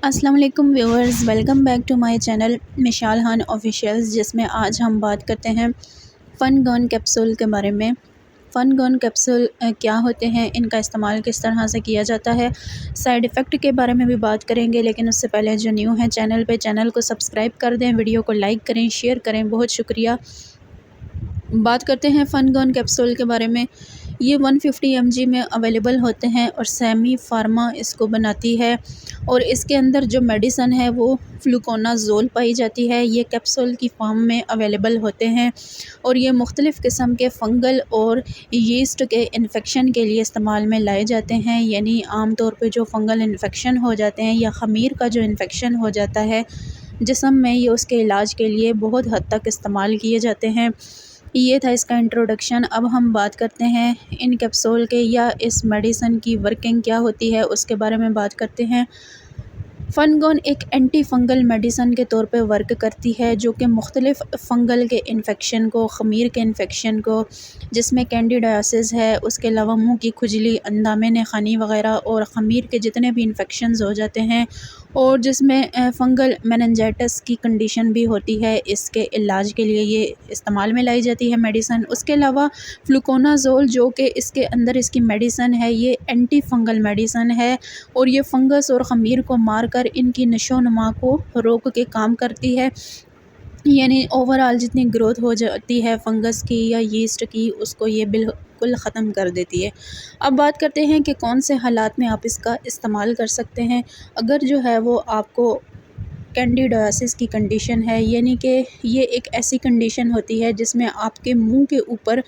अस्सलाम वालेकुम viewers, welcome back to my channel Mishal Khan officials, जिसमें आज हम बात करते हैं फ़न गन कैप्सूल के बारे में। फ़न गन कैप्सूल क्या होते हैं, इनका इस्तेमाल किस तरह से किया जाता है, साइड इफ़ेक्ट के बारे में भी बात करेंगे। लेकिन उससे पहले जो न्यू है चैनल पे, चैनल को सब्सक्राइब कर दें, वीडियो को लाइक करें, शेयर करें, बहुत शुक्रिया। बात करते हैं फ़न गन कैप्सूल के बारे में। ये 150 mg में अवेलेबल होते हैं और सेमी फार्मा इसको बनाती है और इसके अंदर जो मेडिसन है वो फ्लूकोनाज़ोल पाई जाती है। ये कैप्सूल की फॉर्म में अवेलेबल होते हैं और ये मुख्तलिफ़ किस्म के फ़ंगल और यीस्ट के इन्फेक्शन के लिए इस्तेमाल में लाए जाते हैं। यानी आम तौर पे जो फ़ंगल इन्फेक्शन हो जाते हैं या ख़मीर का जो इन्फेक्शन हो जाता है जिस्म में, ये उसके इलाज के लिए बहुत हद तक इस्तेमाल किए जाते हैं। ये था इसका इंट्रोडक्शन। अब हम बात करते हैं इन कैप्सूल के या इस मेडिसिन की वर्किंग क्या होती है उसके बारे में बात करते हैं। फ़नगोन एक एंटी फ़ंगल मेडिसन के तौर पे वर्क करती है, जो कि मुख्तलिफ़ फ़ंगल के इन्फेक्शन को, ख़मीर के इन्फेक्शन को, जिसमें कैंडिडियासिस है, उसके अलावा मुंह की खुजली, अंदामे नखानी वग़ैरह और ख़मीर के जितने भी इन्फेक्शंस हो जाते हैं और जिसमें फ़ंगल मेनिंजाइटिस की कंडीशन भी होती है, इसके इलाज के लिए ये इस्तेमाल में लाई जाती है मेडिसन। उसके अलावा फ्लूकोनाज़ोल, जो कि इसके अंदर इसकी मेडिसन है, ये एंटी फ़ंगल मेडिसन है और ये फ़ंगस और ख़मीर को मार कर इनकी नशो-नुमा को रोक के काम करती है। यानी ओवरऑल जितनी ग्रोथ हो जाती है फ़ंगस की या यीस्ट की, उसको ये बिल्कुल ख़त्म कर देती है। अब बात करते हैं कि कौन से हालात में आप इसका इस्तेमाल कर सकते हैं। अगर जो है वो आपको कैंडिडियासिस की कंडीशन है, यानी कि ये एक ऐसी कंडीशन होती है जिसमें आपके मुंह के ऊपर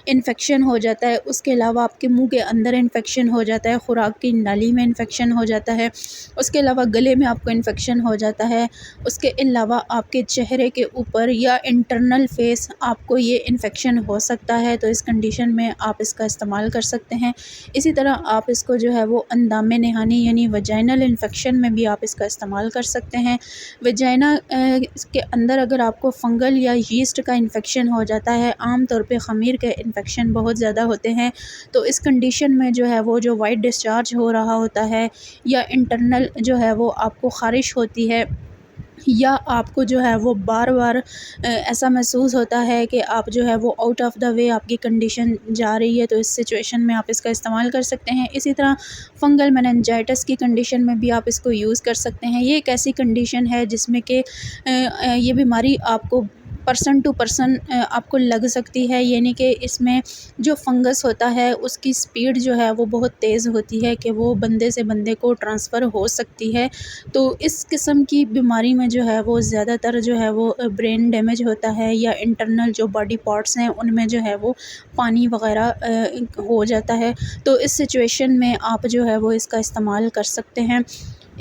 इन्फेक्शन हो जाता है, उसके अलावा आपके मुंह के अंदर इन्फेक्शन हो जाता है, खुराक की नाली में इन्फेक्शन हो जाता है, उसके अलावा गले में आपको इन्फेक्शन हो जाता है, उसके अलावा आपके चेहरे के ऊपर या इंटरनल फेस आपको ये इन्फेक्शन हो सकता है, तो इस कंडीशन में आप इसका इस्तेमाल कर सकते हैं। इसी तरह आप इसको जो है वो अंदामे नहानी यानी वजाइनल इन्फेक्शन में भी आप इसका इस्तेमाल कर सकते हैं। वजाइना के अंदर अगर आपको फ़ंगल या यीस्ट का इन्फेक्शन हो जाता है, आम तौर पे ख़मीर के इन्फेक्शन बहुत ज़्यादा होते हैं, तो इस कंडीशन में जो है वो जो वाइट डिस्चार्ज हो रहा होता है या इंटरनल जो है वो आपको ख़ारिश होती है या आपको जो है वो बार बार ऐसा महसूस होता है कि आप जो है वो आउट ऑफ द वे आपकी कंडीशन जा रही है, तो इस सिचुएशन में आप इसका इस्तेमाल कर सकते हैं। इसी तरह फ़ंगल मेनिंजाइटिस की कंडीशन में भी आप इसको यूज़ कर सकते हैं। ये एक ऐसी कंडीशन है जिसमें कि ये बीमारी आपको पर्सन टू पर्सन आपको लग सकती है, यानी कि इसमें जो फंगस होता है उसकी स्पीड जो है वो बहुत तेज़ होती है कि वो बंदे से बंदे को ट्रांसफ़र हो सकती है। तो इस किस्म की बीमारी में जो है वो ज़्यादातर जो है वो ब्रेन डैमेज होता है या इंटरनल जो बॉडी पार्ट्स हैं उनमें जो है वो पानी वग़ैरह हो जाता है। तो इस सिचुएशन में आप जो है वो इसका इस्तेमाल कर सकते हैं।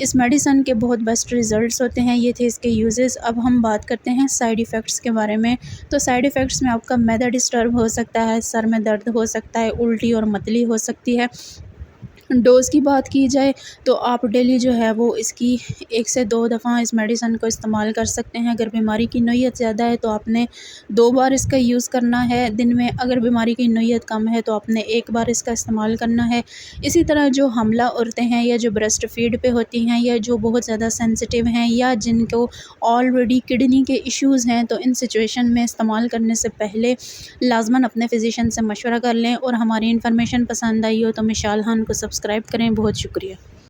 इस मेडिसन के बहुत बेस्ट रिज़ल्ट्स होते हैं। ये थे इसके यूज़ेस। अब हम बात करते हैं साइड इफ़ेक्ट्स के बारे में। तो साइड इफ़ेक्ट्स में आपका मैदा डिस्टर्ब हो सकता है, सर में दर्द हो सकता है, उल्टी और मतली हो सकती है। डोज़ की बात की जाए तो आप डेली जो है वो इसकी 1 से 2 दफ़ा इस मेडिसन को इस्तेमाल कर सकते हैं। अगर बीमारी की नोयत ज़्यादा है तो आपने 2 बार इसका यूज़ करना है दिन में। अगर बीमारी की नोयत कम है तो आपने 1 बार इसका इस्तेमाल करना है। इसी तरह जो हमला औरतें हैं या जो ब्रेस्ट फीड पे होती हैं या जो बहुत ज़्यादा सेंसिटिव हैं या जिनको ऑलरेडी किडनी के इश्यूज़ हैं, तो इन सिचुएशन में इस्तेमाल करने से पहले लाज़मन अपने फ़िज़िशियन से मशवरा कर लें। और हमारी इन्फॉर्मेशन पसंद आई हो तो मिशाल खान को सब्सक्राइब करें। बहुत शुक्रिया।